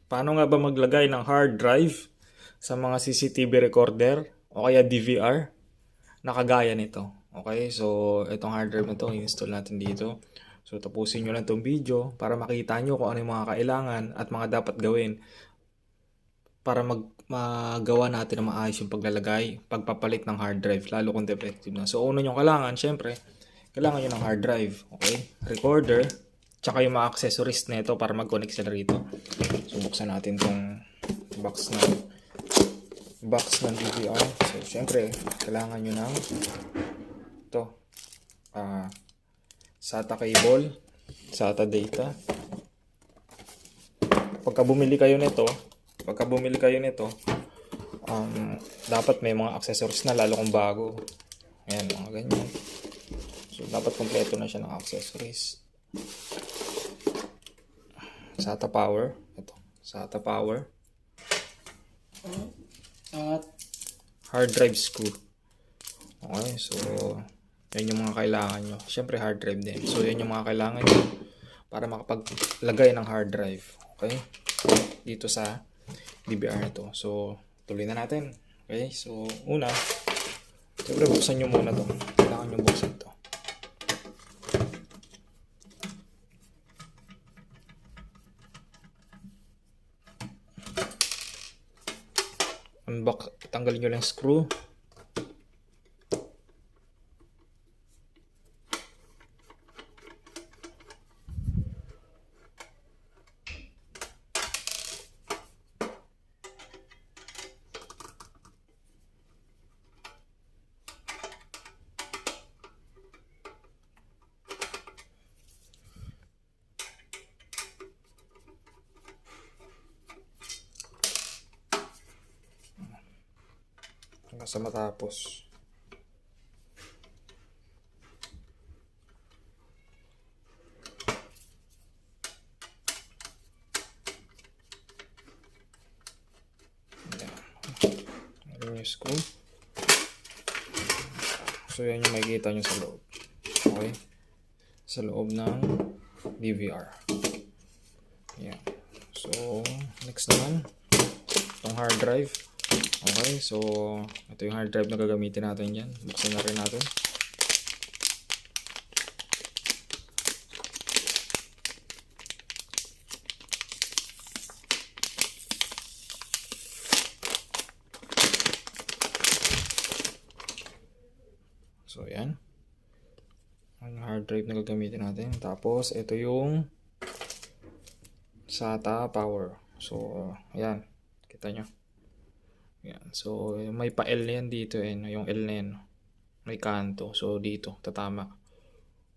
Paano nga ba maglagay ng hard drive sa mga CCTV recorder o kaya DVR na kagaya nito? Okay, so itong hard drive na to, install natin dito. So tapusin nyo lang itong video para makita nyo kung ano yung mga kailangan at mga dapat gawin para magawa natin na maayos yung paglalagay, pagpapalit ng hard drive, lalo kung defective na. So una nyo kailangan, syempre, kailangan nyo ng hard drive, okay? Recorder, tsaka yung mga accessories nito para mag-connect sila rito. So buksan natin tong box ng DVR. So syempre, kailangan nyo ng ito, SATA cable, SATA data. Pagka bumili kayo nito, dapat may mga accessories na, lalo kung bago. Ayan, mga ganyan. So dapat kompleto na siya ng accessories. SATA power, ito, SATA power. At hard drive screw. Okay, so yan yung mga kailangan nyo. Siyempre hard drive din. So yan yung mga kailangan nyo para makapaglagay ng hard drive. Okay, dito sa DVR na to. So tuloy na natin. Okay, so una, siyempre buksan nyo muna to. Kailangan nyo buksan to. Unbox, tanggalin nyo lang screw. Hanggang sa matapos. Ayan yung screw. So yan yung makikita nyo sa loob. Okay, sa loob ng DVR. Yan. So next naman, itong hard drive. Okay, so ito yung hard drive na gagamitin natin dyan. Buksan na rin natin. So yan, ang hard drive na gagamitin natin. Tapos ito yung SATA power. So ayan, kita nyo. Yan. So may pa-L na yan dito eh. Yung L na yan, may kanto. So dito, tatama.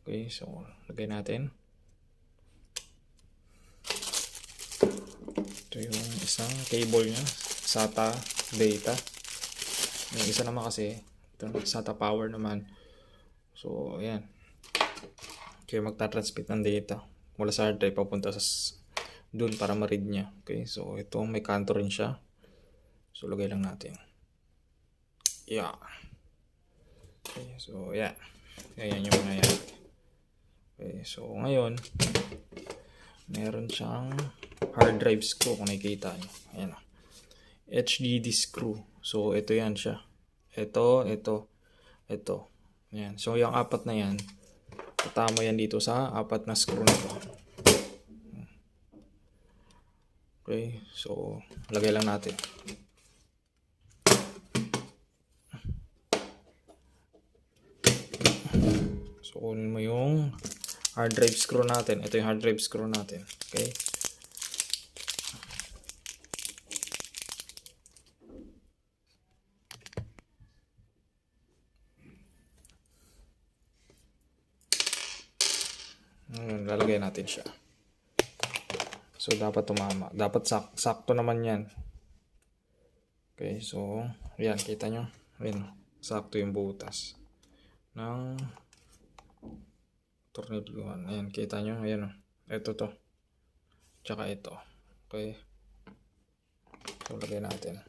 Okay, so lagay natin. Ito yung isang cable nya, SATA data. Yung isa naman kasi, ito, SATA power naman. So ayan. Okay, magta-transmit ng data mula sa hard drive papunta sa dun para ma-read niya. Okay, so ito may kanto rin siya. So lagay lang natin. Yeah. Okay, so yeah. Ayan yung mga yan. Okay, so ngayon meron siyang hard drive screw kung nakikita nyo. Ayan o. HDD screw. So ito yan siya. Ito. Ayan. So yung apat na yan, tatama yan dito sa apat na screw na to. Okay, so lagay lang natin. So kunin mo yung hard drive screw natin. Ito yung hard drive screw natin. Okay. Lalagay natin siya. So dapat tumama. Dapat sakto naman yan. Okay, so ayan, kita nyo. Ayan, sakto yung butas ng tornilyohan. Ayan, kita nyo. Ayan o. Ito to. Tsaka ito. Okay. So lagay natin.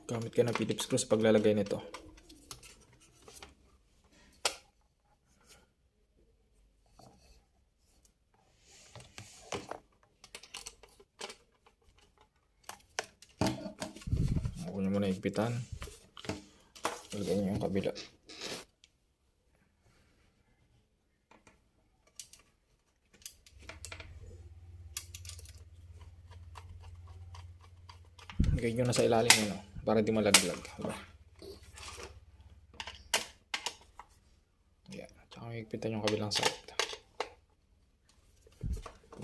Gamit ka ng Phillips screw sa paglalagay nito. higpitan. Lagyan nyo yung kabila. Lagyan nyo na sa ilalim yun, no? Para di malaglag. Diba? Yan. Tsaka higpitan yung kabilang side.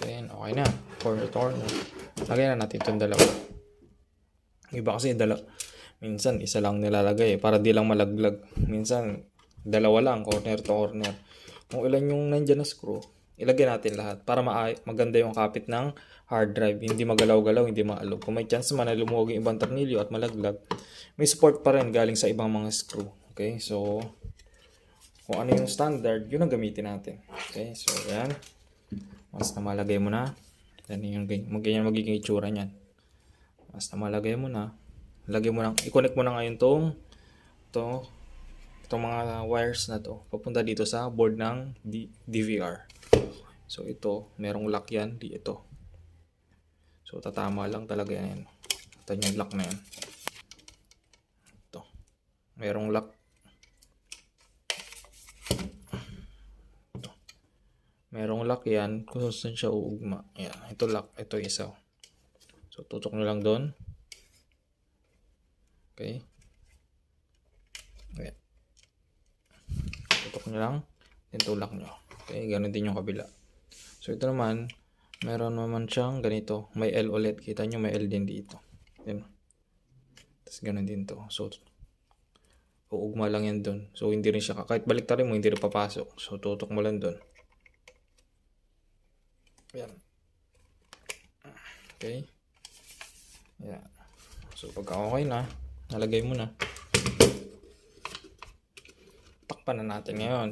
Then, okay na. Corner. Lagyan na natin itong dalawa. Iba kasi minsan isa lang nilalagay para di lang malaglag. Minsan dalawa lang, corner to corner. Kung ilan yung nandyan na screw, ilagay natin lahat para maganda yung kapit ng hard drive. Hindi magalaw-galaw, hindi maalog. Kung may chance man na lumuwag yung ibang tornilyo at malaglag, may support pa rin galing sa ibang mga screw. Okay, so kung ano yung standard, yun ang gamitin natin. Okay, so yan. Once na malagay mo na, yan yung magiging itsura niyan. Once na malagay mo na, i-connect mo na ngayon itong mga wires na to papunta dito sa board ng DVR. So ito, merong lock yan, ito. So tatama lang talaga yan. Ito yung lock na yan. Ito. Merong lock. Ito. Merong lock yan kung saan siya uugma. Yan, ito lock, ito isa. So tutok nyo lang doon. Okay. Ayan. Tutok nyo lang. Then tulak nyo. Okay, ganun din yung kabila. So ito naman, meron naman siyang ganito. May L ulit. Kita nyo may L din dito. Yan. Tapos ganun din to. So uugma lang yan doon. So hindi rin siya, kahit baliktarin mo, hindi rin papasok. So tutok mo lang doon. Yan. Okay. Yan. So pagka okay na, nalagay mo na. Takpan na natin ngayon.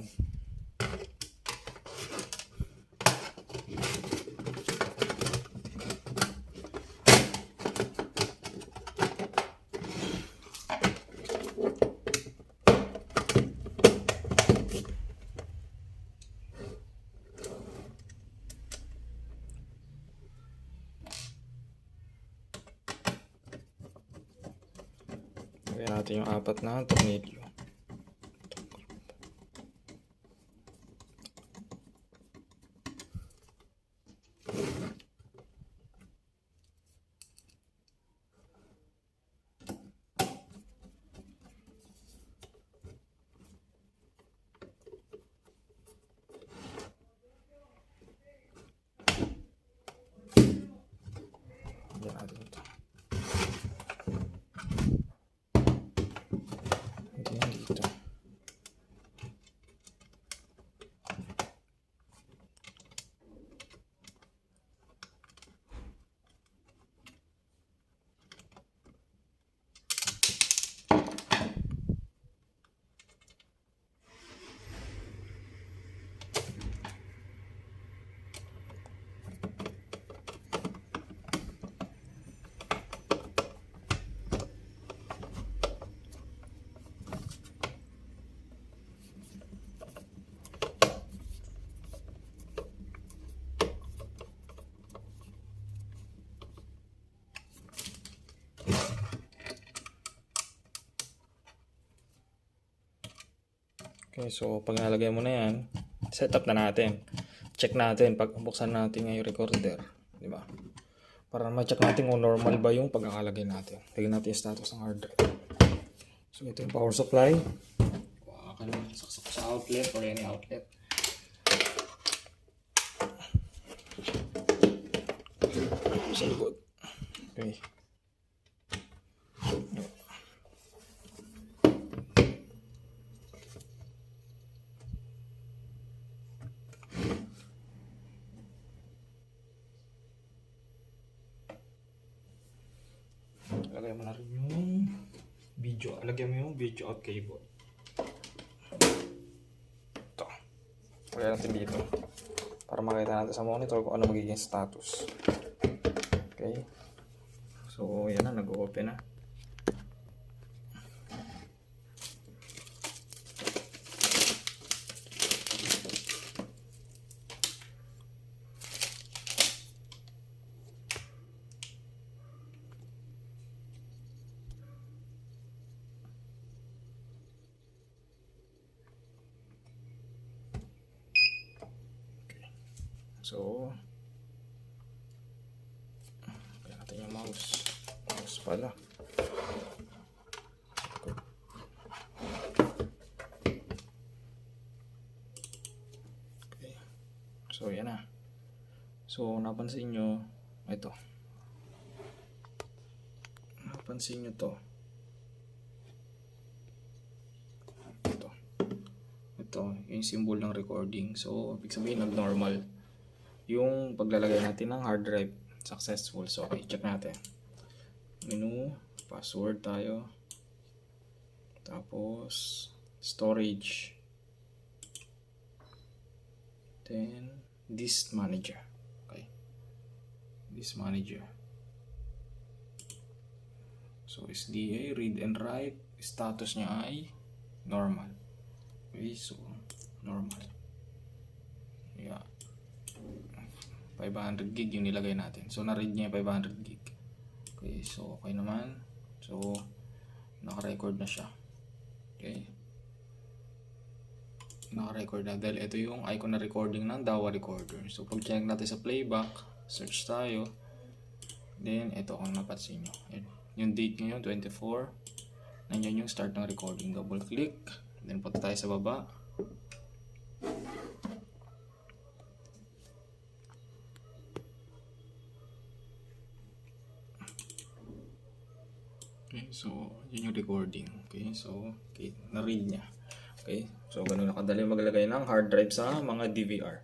Lagyan natin yung 4 na tornilyo. Lagyan natin ito. Dito. Okay, so pag nalagay mo na yan, set up na natin. Check natin pag buksan natin yung recorder, di ba? Para ma-check natin kung normal ba yung pagkakalagay natin. Tignan natin yung status ng hard drive. So ito yung power supply. Saksak sa outlet or any outlet. Sa likod. Okay. Lagay mo na rin yung video. Lagyan mo yung video out cable. Ito. Lagyan natin dito. Para makita natin sa monitor kung ano magiging status. Okay. So, yan na. Nag-open na. So, kaya natin yung mouse. Mouse pala. Okay. So, yan na. So, napansin nyo, ito. Napansin nyo to. Ito, yung symbol ng recording. So, ibig sabihin nag-normal. Yung paglalagay natin ng hard drive, successful. So, okay, check natin. Menu, password tayo. Tapos, storage. Then, disk manager. Okay. Disk manager. So, SDA, read and write. Status niya ay normal. Okay, so normal. Yeah. 500 gig yung nilagay natin. So na-read niya 500 gig. Okay, so okay naman. So naka-record na siya. Okay. Naka-record na dahil ito yung icon na recording ng DAWA recorder. So pag check natin sa playback, search tayo. Then ito kung napansin nyo. Yung date nyo 24. Nandiyan yung start ng recording. Double click. Then punta tayo sa baba. Okay, so yun yung recording. Okay, so okay, na-read niya. Okay, so ganun na kadali maglagay ng hard drive sa mga DVR.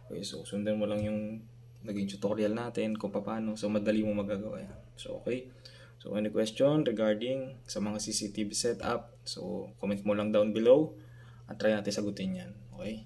Okay, so sundan mo lang yung naging tutorial natin kung paano. So madali mo magagawa yan. So okay. So any question regarding sa mga CCTV setup, so comment mo lang down below at try natin sagutin yan. Okay?